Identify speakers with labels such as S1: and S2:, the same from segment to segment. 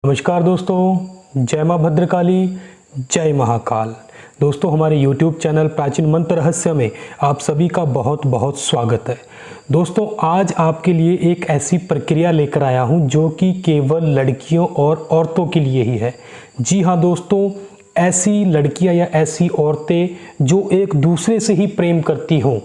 S1: नमस्कार दोस्तों, जय माँ भद्रकाली, जय महाकाल। दोस्तों, हमारे YouTube चैनल प्राचीन मंत्र रहस्य में आप सभी का बहुत बहुत स्वागत है। दोस्तों, आज आपके लिए एक ऐसी प्रक्रिया लेकर आया हूँ जो कि केवल लड़कियों और औरतों के लिए ही है। जी हाँ दोस्तों, ऐसी लड़कियाँ या ऐसी औरतें जो एक दूसरे से ही प्रेम करती हों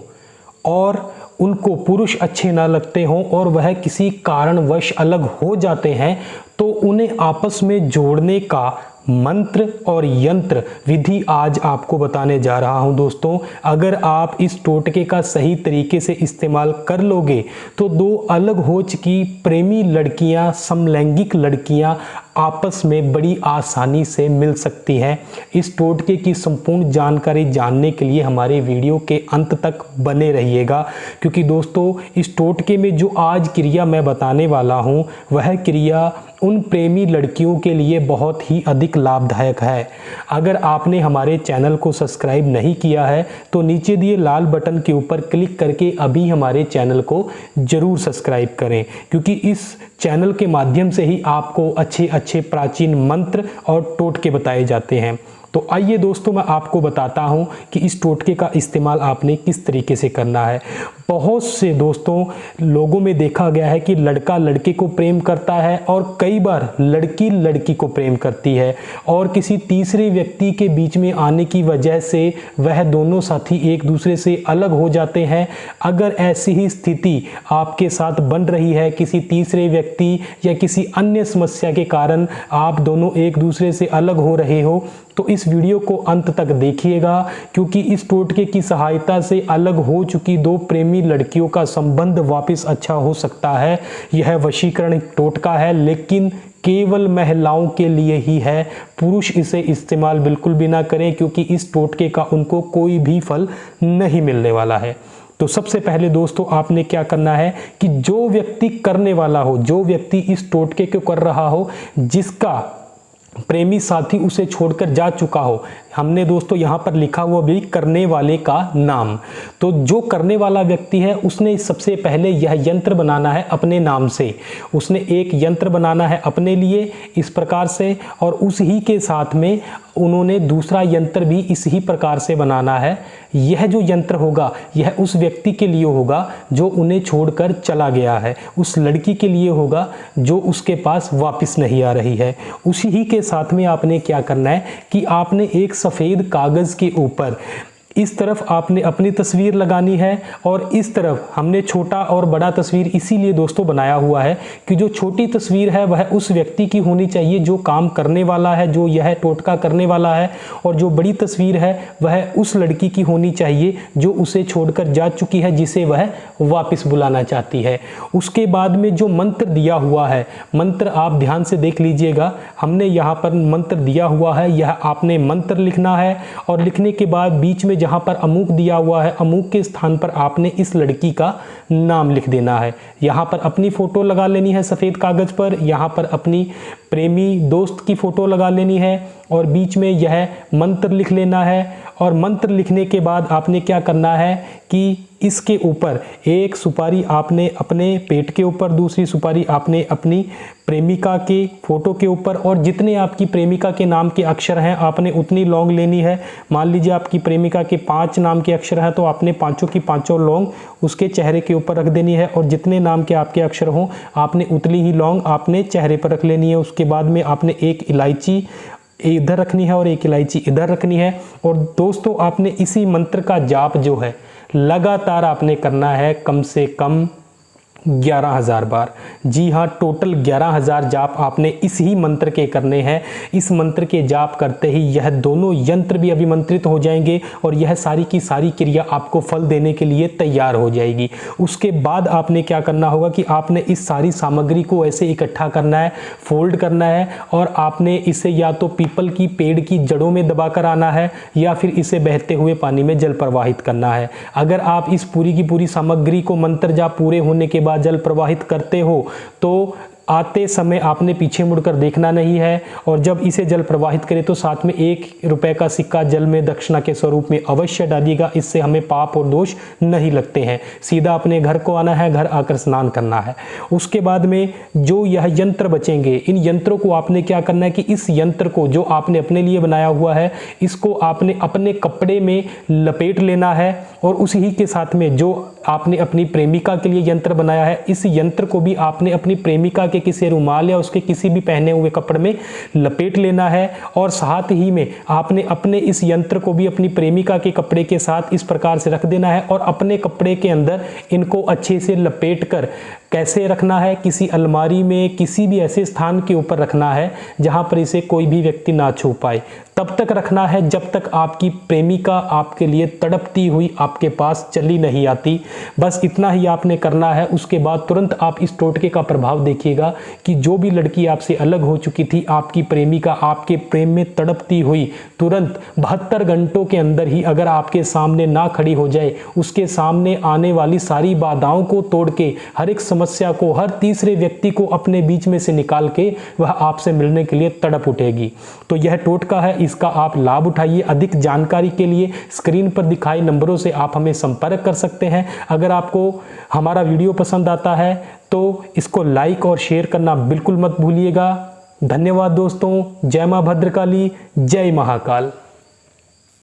S1: और उनको पुरुष अच्छे ना लगते हों और वह किसी कारणवश अलग हो जाते हैं, तो उन्हें आपस में जोड़ने का मंत्र और यंत्र विधि आज आपको बताने जा रहा हूं। दोस्तों, अगर आप इस टोटके का सही तरीके से इस्तेमाल कर लोगे तो दो अलग हो चुकी प्रेमी लड़कियां, समलैंगिक लड़कियां आपस में बड़ी आसानी से मिल सकती हैं। इस टोटके की संपूर्ण जानकारी जानने के लिए हमारे वीडियो के अंत तक बने रहिएगा, क्योंकि दोस्तों इस टोटके में जो आज क्रिया मैं बताने वाला हूं वह क्रिया उन प्रेमी लड़कियों के लिए बहुत ही अधिक लाभदायक है। अगर आपने हमारे चैनल को सब्सक्राइब नहीं किया है तो नीचे दिए लाल बटन के ऊपर क्लिक करके अभी हमारे चैनल को जरूर सब्सक्राइब करें, क्योंकि इस चैनल के माध्यम से ही आपको अच्छे अच्छे प्राचीन मंत्र और टोटके बताए जाते हैं। तो आइए दोस्तों, मैं आपको बताता हूं कि इस टोटके का इस्तेमाल आपने किस तरीके से करना है। बहुत से दोस्तों लोगों में देखा गया है कि लड़का लड़के को प्रेम करता है और कई बार लड़की लड़की को प्रेम करती है और किसी तीसरे व्यक्ति के बीच में आने की वजह से वह दोनों साथी एक दूसरे से अलग हो जाते हैं। अगर ऐसी ही स्थिति आपके साथ बन रही है, किसी तीसरे व्यक्ति या किसी अन्य समस्या के कारण आप दोनों एक दूसरे से अलग हो रहे हो, तो इस वीडियो को अंत तक देखिएगा, क्योंकि इस टोटके की सहायता से अलग हो चुकी दो प्रेमी लड़कियों का संबंध वापस अच्छा हो सकता है। यह वशीकरण टोटका है, लेकिन केवल महिलाओं के लिए ही है। पुरुष इसे इस्तेमाल बिल्कुल भी ना करें, क्योंकि इस टोटके का उनको कोई भी फल नहीं मिलने वाला है। तो सबसे पहले दोस्तों आपने क्या करना है कि जो व्यक्ति करने वाला हो, जो व्यक्ति इस टोटके को कर रहा हो, जिसका प्रेमी साथी उसे छोड़कर जा चुका हो, हमने दोस्तों यहाँ पर लिखा हुआ भी करने वाले का नाम। तो जो करने वाला व्यक्ति है उसने सबसे पहले यह यंत्र बनाना है अपने नाम से। उसने एक यंत्र बनाना है अपने लिए इस प्रकार से, और उसी के साथ में उन्होंने दूसरा यंत्र भी इसी प्रकार से बनाना है। यह जो यंत्र होगा यह उस व्यक्ति के लिए होगा जो उन्हें छोड़कर चला गया है, उस लड़की के लिए होगा जो उसके पास वापस नहीं आ रही है। उसी के साथ में आपने क्या करना है कि आपने एक सफ़ेद कागज़ के ऊपर इस तरफ आपने अपनी तस्वीर लगानी है और इस तरफ हमने छोटा और बड़ा तस्वीर इसीलिए दोस्तों बनाया हुआ है कि जो छोटी तस्वीर है वह उस व्यक्ति की होनी चाहिए जो काम करने वाला है, जो यह टोटका करने वाला है, और जो बड़ी तस्वीर है वह उस लड़की की होनी चाहिए जो उसे छोड़कर जा चुकी है, जिसे वह वापस बुलाना चाहती है। उसके बाद में जो मंत्र दिया हुआ है, मंत्र आप ध्यान से देख लीजिएगा, हमने यहाँ पर मंत्र दिया हुआ है, यह आपने मंत्र लिखना है और लिखने के बाद बीच में जहाँ पर अमुक दिया हुआ है, अमुक के स्थान पर आपने इस लड़की का नाम लिख देना है। यहाँ पर अपनी फ़ोटो लगा लेनी है सफ़ेद कागज़ पर, यहाँ पर अपनी प्रेमी दोस्त की फ़ोटो लगा लेनी है और बीच में यह मंत्र लिख लेना है। और मंत्र लिखने के बाद आपने क्या करना है कि इसके ऊपर एक सुपारी आपने अपने पेट के ऊपर, दूसरी सुपारी आपने अपनी प्रेमिका के फ़ोटो के ऊपर, और जितने आपकी प्रेमिका के नाम के अक्षर हैं आपने उतनी लौंग लेनी है। मान लीजिए आपकी प्रेमिका के 5 नाम के अक्षर हैं तो आपने पाँचों की पाँचों लौंग उसके चेहरे के ऊपर रख देनी है, और जितने नाम के आपके अक्षर हों आपने उतनी ही लौंग आपने चेहरे पर रख लेनी है। उसके बाद में आपने एक इलायची इधर रखनी है और एक इलायची इधर रखनी है। और दोस्तों आपने इसी मंत्र का जाप जो है लगातार आपने करना है कम से कम 11,000 बार। जी हाँ, टोटल 11,000 जाप आपने इस ही मंत्र के करने हैं। इस मंत्र के जाप करते ही यह दोनों यंत्र भी अभिमंत्रित हो जाएंगे और यह सारी की सारी क्रिया आपको फल देने के लिए तैयार हो जाएगी। उसके बाद आपने क्या करना होगा कि आपने इस सारी सामग्री को ऐसे इकट्ठा करना है, फोल्ड करना है, और आपने इसे या तो पीपल की पेड़ की जड़ों में दबा कर आना है या फिर इसे बहते हुए पानी में जल प्रवाहित करना है। अगर आप इस पूरी की पूरी सामग्री को मंत्र जाप पूरे होने के बाद जल प्रवाहित करते हो तो आते समय आपने पीछे मुड़कर देखना नहीं है, और जब इसे जल प्रवाहित करें तो साथ में 1 रुपए का सिक्का जल में दक्षिणा के स्वरूप में अवश्य डालिएगा। इससे हमें पाप और दोष नहीं लगते हैं। सीधा अपने घर को आना है, घर आकर स्नान करना है। उसके बाद में जो यह यंत्र बचेंगे, इन यंत्रों को आपने क्या करना है कि इस यंत्र को जो आपने अपने लिए बनाया हुआ है, इसको आपने अपने कपड़े में लपेट लेना है, और उसी के साथ में जो आपने अपनी प्रेमिका के लिए यंत्र बनाया है, इस यंत्र को भी आपने अपनी प्रेमिका के किसी रुमाल या उसके किसी भी पहने हुए कपड़े में लपेट लेना है। और साथ ही में आपने अपने इस यंत्र को भी अपनी प्रेमिका के कपड़े के साथ इस प्रकार से रख देना है, और अपने कपड़े के अंदर इनको अच्छे से लपेट कर कैसे रखना है, किसी अलमारी में, किसी भी ऐसे स्थान के ऊपर रखना है जहां पर इसे कोई भी व्यक्ति ना छू पाए। तब तक रखना है जब तक आपकी प्रेमिका आपके लिए तड़पती हुई आपके पास चली नहीं आती। बस इतना ही आपने करना है। उसके बाद तुरंत आप इस टोटके का प्रभाव देखिएगा कि जो भी लड़की आपसे अलग हो चुकी थी, आपकी प्रेमिका आपके प्रेम में तड़पती हुई तुरंत 72 घंटों के अंदर ही अगर आपके सामने ना खड़ी हो जाए, उसके सामने आने वाली सारी बाधाओं को तोड़ के, हर एक समस्या को, हर तीसरे व्यक्ति को अपने बीच में से निकाल के वह आपसे मिलने के लिए तड़प उठेगी। तो यह टोटका है, इसका आप लाभ उठाइए। अधिक जानकारी के लिए स्क्रीन पर दिखाए नंबरों से आप हमें संपर्क कर सकते हैं। अगर आपको हमारा वीडियो पसंद आता है तो इसको लाइक और शेयर करना बिल्कुल मत भूलिएगा। धन्यवाद दोस्तों। जय मां भद्रकाली, जय महाकाल।